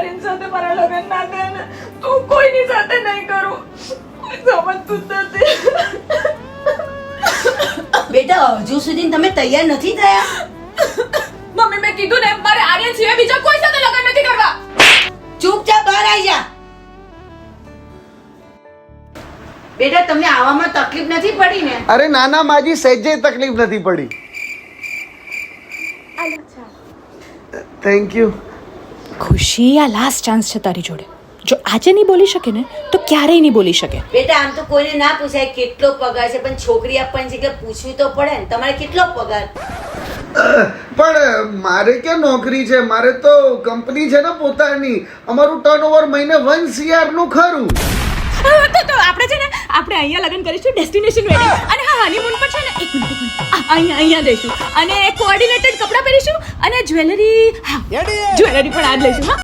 તારી સાથે મારા લગ્ન ના થાય ને તું કોઈની સાથે નહીં કરું. કોઈ સમજતું જ નથી. બેટા હજુ સુધી તમે તૈયાર નથી થયા? મમ્મી મેં કીધું ને મારે આર્યન સિવાય બીજા કોઈ સાથે લગ્ન નથી કરવા. ચૂપચાપ બહાર આવી જા. બેટા તમને આવવામાં તકલીફ નથી પડી ને? અરે નાના માજી સહેજે તકલીફ નથી પડી. Thank you. ખુશી આ લાસ્ટ ચાન્સ છે તારી જોડે. જો આજે નહીં બોલી શકે ને તો ક્યારેય નહીં બોલી શકે. બેટા આમ તો કોઈને ના પૂછાય કેટલો પગાર છે, પણ છોકરી આપવાની છે કે પૂછવી તો પડે ને. તમારે કેટલો પગાર? પણ મારે ક્યાં નોકરી છે, મારે તો કંપની છે ને પોતાની. અમારું ટર્નઓવર મહિને 1 CR નું ખરું. તો આપણે છે ને આપણે અહીંયા લગ્ન કરીશું ડેસ્ટિનેશન વેડિંગ. અને હા હનીમૂન પર છે ને એક મિનિટ અહીંયા જઈશું અને કોઓર્ડિનેટેડ કપડાં પહેરીશું અને જ્વેલરી પણ આ જ લઈશું. હા